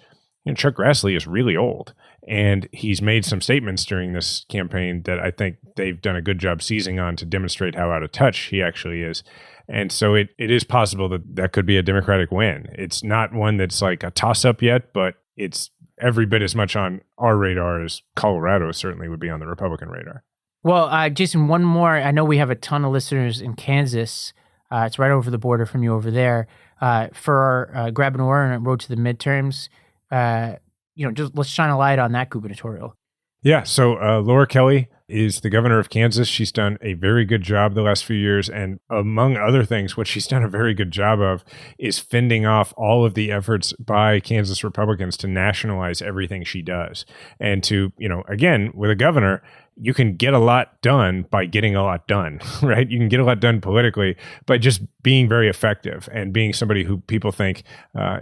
Chuck Grassley is really old, and he's made some statements during this campaign that I think they've done a good job seizing on to demonstrate how out of touch he actually is. And so it is possible that could be a Democratic win. It's not one that's like a toss-up yet, but it's every bit as much on our radar as Colorado certainly would be on the Republican radar. Well, Jason, one more. I know we have a ton of listeners in Kansas. It's right over the border from you over there. For our Grab an Oar and Road to the Midterms, just let's shine a light on that gubernatorial. Yeah. So Laura Kelly is the governor of Kansas. She's done a very good job the last few years. And among other things, what she's done a very good job of is fending off all of the efforts by Kansas Republicans to nationalize everything she does. And to, again, with a governor, you can get a lot done by getting a lot done, right? You can get a lot done politically by just being very effective and being somebody who people think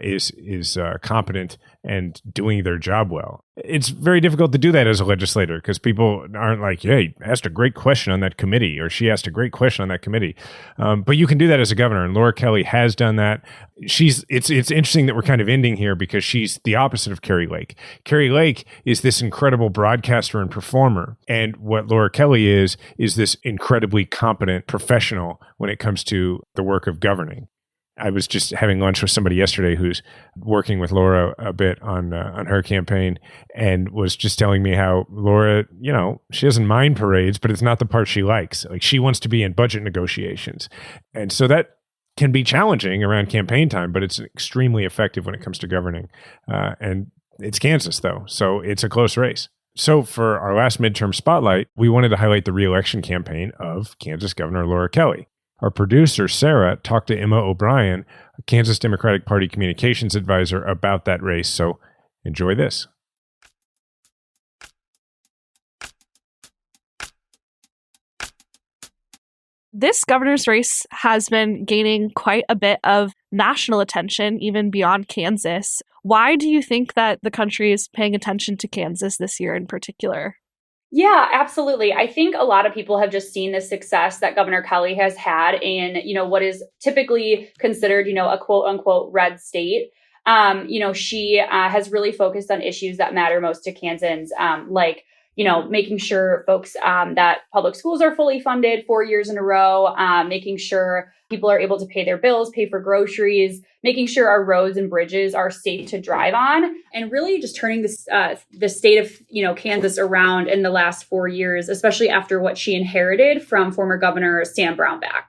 is competent and doing their job well. It's very difficult to do that as a legislator because people aren't like, yeah, he asked a great question on that committee, or she asked a great question on that committee. But you can do that as a governor, and Laura Kelly has done that. It's interesting that we're kind of ending here because she's the opposite of Kari Lake. Kari Lake is this incredible broadcaster and performer, and what Laura Kelly is this incredibly competent professional when it comes to the work of governing. I was just having lunch with somebody yesterday who's working with Laura a bit on her campaign, and was just telling me how Laura, she doesn't mind parades, but it's not the part she likes. Like, she wants to be in budget negotiations. And so that can be challenging around campaign time, but it's extremely effective when it comes to governing. And it's Kansas, though, so it's a close race. So for our last midterm spotlight, we wanted to highlight the reelection campaign of Kansas Governor Laura Kelly. Our producer, Sarah, talked to Emma O'Brien, a Kansas Democratic Party communications advisor, about that race. So enjoy this. This governor's race has been gaining quite a bit of national attention, even beyond Kansas. Why do you think that the country is paying attention to Kansas this year in particular? Yeah, absolutely. I think a lot of people have just seen the success that Governor Kelly has had in, what is typically considered, a quote unquote red state. She has really focused on issues that matter most to Kansans, like making sure folks that public schools are fully funded 4 years in a row, making sure people are able to pay their bills, pay for groceries, making sure our roads and bridges are safe to drive on, and really just turning the state of Kansas around in the last 4 years, especially after what she inherited from former Governor Sam Brownback.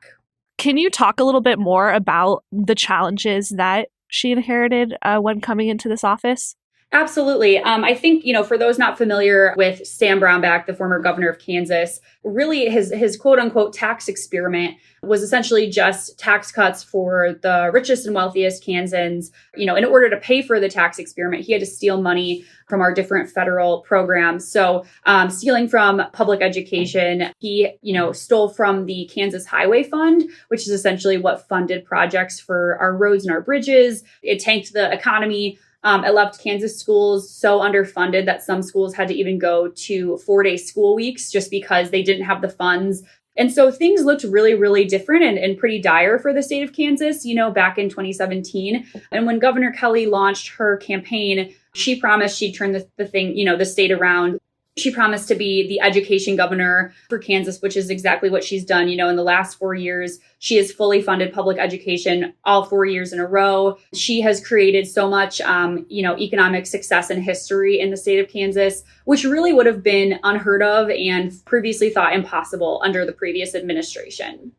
Can you talk a little bit more about the challenges that she inherited when coming into this office? Absolutely. I think, for those not familiar with Sam Brownback, the former governor of Kansas, really his quote unquote tax experiment was essentially just tax cuts for the richest and wealthiest Kansans. In order to pay for the tax experiment, he had to steal money from our different federal programs. So stealing from public education, he, stole from the Kansas Highway Fund, which is essentially what funded projects for our roads and our bridges. It tanked the economy. It left Kansas schools so underfunded that some schools had to even go to 4-day school weeks just because they didn't have the funds. And so things looked really, really different and pretty dire for the state of Kansas, back in 2017. And when Governor Kelly launched her campaign, she promised she'd turn the state around. She promised to be the education governor for Kansas, which is exactly what she's done. In the last 4 years, she has fully funded public education all 4 years in a row. She has created so much, economic success and history in the state of Kansas, which really would have been unheard of and previously thought impossible under the previous administration.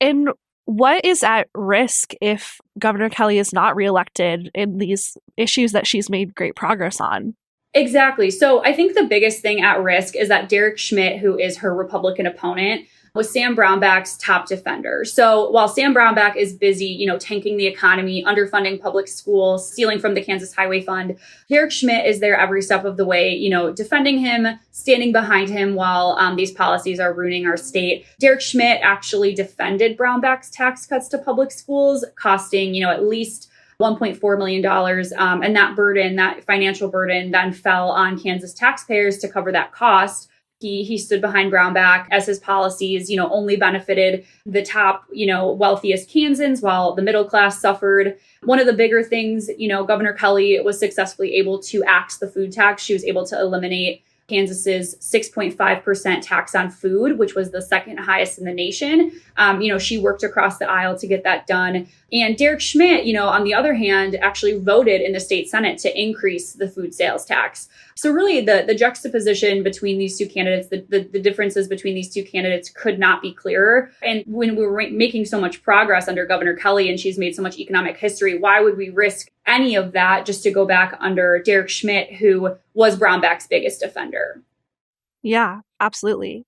And what is at risk if Governor Kelly is not reelected in these issues that she's made great progress on? Exactly. So I think the biggest thing at risk is that Derek Schmidt, who is her Republican opponent, was Sam Brownback's top defender. So while Sam Brownback is busy, tanking the economy, underfunding public schools, stealing from the Kansas Highway Fund, Derek Schmidt is there every step of the way, defending him, standing behind him while these policies are ruining our state. Derek Schmidt actually defended Brownback's tax cuts to public schools, costing, at least $1.4 million. And that financial burden then fell on Kansas taxpayers to cover that cost. He stood behind Brownback as his policies, only benefited the top, wealthiest Kansans while the middle class suffered. One of the bigger things, Governor Kelly was successfully able to axe the food tax. She was able to eliminate Kansas's 6.5% tax on food, which was the second highest in the nation. She worked across the aisle to get that done. And Derek Schmidt, on the other hand, actually voted in the state Senate to increase the food sales tax. So really the juxtaposition between these two candidates, the differences between these two candidates could not be clearer. And when we were making so much progress under Governor Kelly and she's made so much economic history, why would we risk any of that just to go back under Derek Schmidt, who was Brownback's biggest defender? Yeah, absolutely.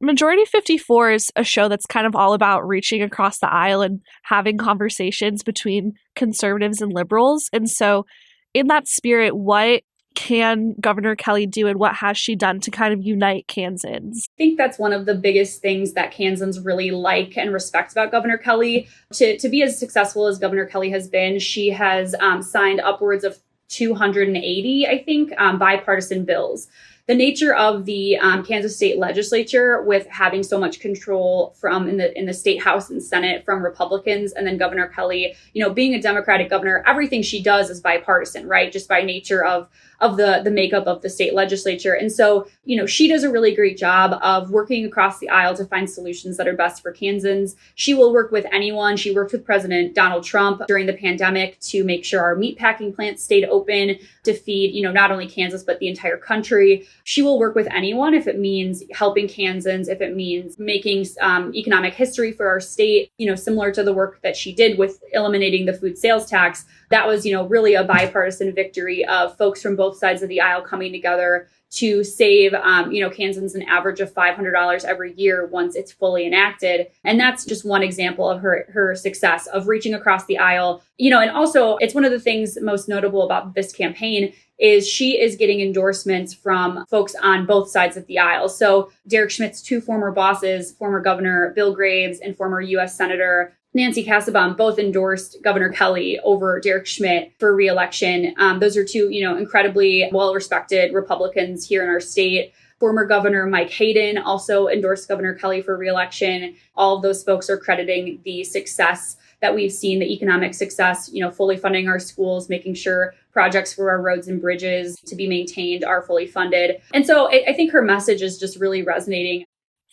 Majority 54 is a show that's kind of all about reaching across the aisle and having conversations between conservatives and liberals. And so in that spirit, what can Governor Kelly do and what has she done to kind of unite Kansans? I think that's one of the biggest things that Kansans really like and respect about Governor Kelly. To be as successful as Governor Kelly has been, she has signed upwards of 280, I think, bipartisan bills. The nature of the Kansas state legislature, with having so much control from in the state house and Senate from Republicans, and then Governor Kelly, being a Democratic governor, everything she does is bipartisan, right? Just by nature of the makeup of the state legislature. And so, she does a really great job of working across the aisle to find solutions that are best for Kansans. She will work with anyone. She worked with President Donald Trump during the pandemic to make sure our meatpacking plants stayed open to feed, not only Kansas, but the entire country. She will work with anyone if it means helping Kansans, if it means making economic history for our state, similar to the work that she did with eliminating the food sales tax. That was, really a bipartisan victory of folks from both sides of the aisle coming together to save, Kansans an average of $500 every year once it's fully enacted. And that's just one example of her success of reaching across the aisle. And also it's one of the things most notable about this campaign is she is getting endorsements from folks on both sides of the aisle. So Derek Schmidt's two former bosses, former Governor Bill Graves and former U.S. Senator Nancy Kassebaum, both endorsed Governor Kelly over Derek Schmidt for reelection. Those are two, incredibly well-respected Republicans here in our state. Former Governor Mike Hayden also endorsed Governor Kelly for reelection. All of those folks are crediting the success that we've seen, the economic success, fully funding our schools, making sure projects for our roads and bridges to be maintained are fully funded. And so I think her message is just really resonating.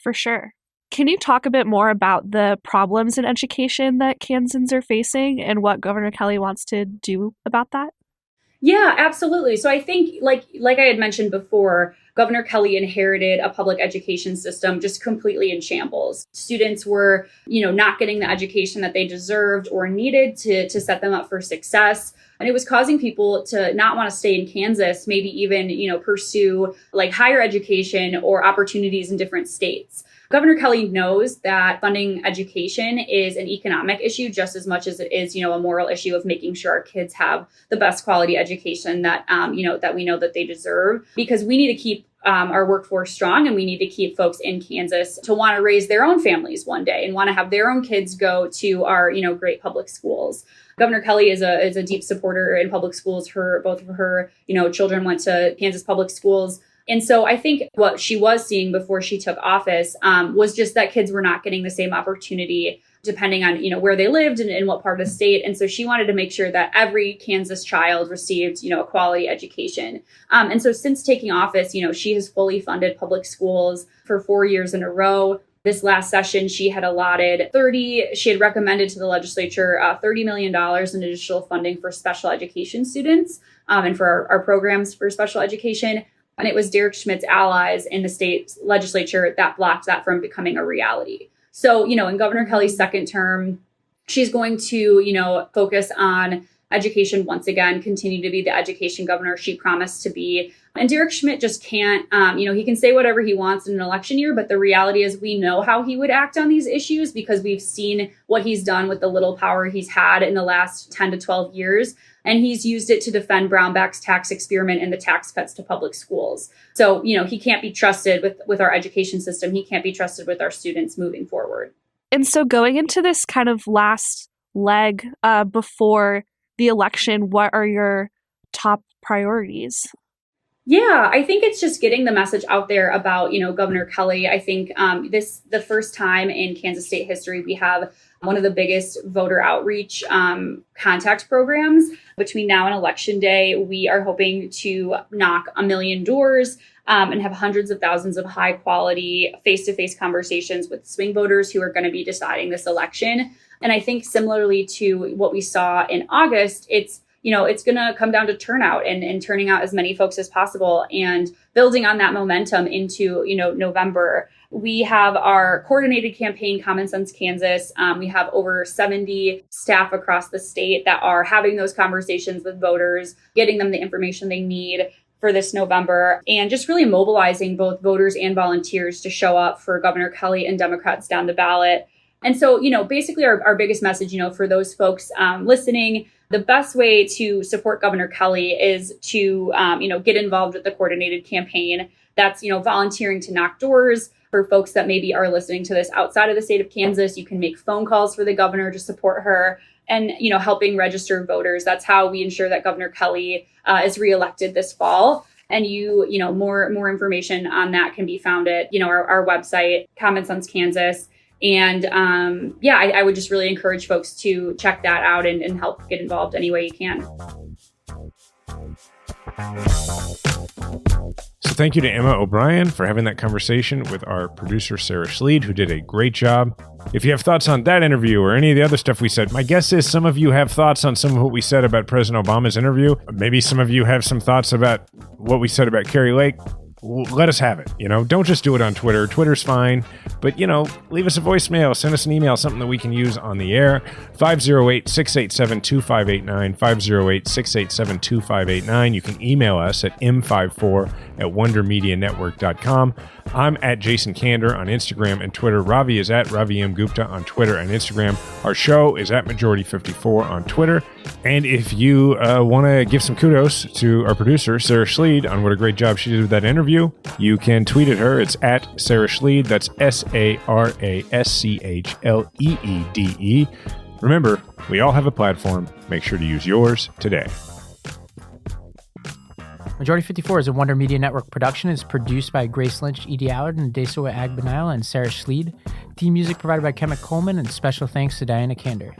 For sure. Can you talk a bit more about the problems in education that Kansans are facing and what Governor Kelly wants to do about that? Yeah, absolutely. So I think like I had mentioned before, Governor Kelly inherited a public education system just completely in shambles. Students were, not getting the education that they deserved or needed to set them up for success. And it was causing people to not want to stay in Kansas, maybe even, pursue like higher education or opportunities in different states. Governor Kelly knows that funding education is an economic issue just as much as it is, a moral issue of making sure our kids have the best quality education that, that we know that they deserve, because we need to keep our workforce strong, and we need to keep folks in Kansas to want to raise their own families one day and want to have their own kids go to our, great public schools. Governor Kelly is a deep supporter in public schools. Both of her, children went to Kansas public schools. And so I think what she was seeing before she took office was just that kids were not getting the same opportunity depending on, where they lived and in what part of the state. And so she wanted to make sure that every Kansas child received, a quality education. And so since taking office, she has fully funded public schools for 4 years in a row. This last session, she had recommended to the legislature $30 million in additional funding for special education students and for our programs for special education. And it was Derek Schmidt's allies in the state legislature that blocked that from becoming a reality. So, in Governor Kelly's second term, she's going to, focus on education once again, continue to be the education governor she promised to be. And Derek Schmidt just can't, he can say whatever he wants in an election year, but the reality is we know how he would act on these issues because we've seen what he's done with the little power he's had in the last 10 to 12 years. And he's used it to defend Brownback's tax experiment and the tax cuts to public schools. So, he can't be trusted with our education system. He can't be trusted with our students moving forward. And so going into this kind of last leg before the election, what are your top priorities? Yeah, I think it's just getting the message out there about, Governor Kelly. I think the first time in Kansas state history, we have one of the biggest voter outreach contact programs. Between now and Election Day, we are hoping to knock 1 million doors and have hundreds of thousands of high quality face-to-face conversations with swing voters who are going to be deciding this election. And I think similarly to what we saw in August, it's going to come down to turnout and turning out as many folks as possible and building on that momentum into, November. We have our coordinated campaign, Common Sense Kansas. We have over 70 staff across the state that are having those conversations with voters, getting them the information they need for this November, and just really mobilizing both voters and volunteers to show up for Governor Kelly and Democrats down the ballot. And so, basically our biggest message, for those folks listening, the best way to support Governor Kelly is to, get involved with the coordinated campaign. That's, volunteering to knock doors. For folks that maybe are listening to this outside of the state of Kansas, you can make phone calls for the governor to support her and, helping register voters. That's how we ensure that Governor Kelly is reelected this fall. And more information on that can be found at, our website, Common Sense Kansas. And I would just really encourage folks to check that out and help get involved any way you can. So thank you to Emma O'Brien for having that conversation with our producer, Sara Schleede, who did a great job. If you have thoughts on that interview or any of the other stuff we said, my guess is some of you have thoughts on some of what we said about President Obama's interview. Maybe some of you have some thoughts about what we said about Kari Lake. let us have it. Don't just do it on Twitter. Twitter's fine, but leave us a voicemail, send us an email, something that we can use on the air. 508-687-2589, 508-687-2589. You can email us at m54@wondermedianetwork.com. I'm at Jason Kander on Instagram and Twitter. Ravi is at Ravi M. Gupta on Twitter and Instagram. Our show is at Majority54 on Twitter. And if you want to give some kudos to our producer, Sara Schleede, on what a great job she did with that interview, you can tweet at her. It's at Sara Schleede. That's SaraSchleede. Remember, we all have a platform. Make sure to use yours today. Majority 54 is a Wonder Media Network production. It's produced by Grace Lynch, Edie Allard, and Desoa Agbanile, and Sara Schleede. Theme music provided by Kemet Coleman, and special thanks to Diana Kander.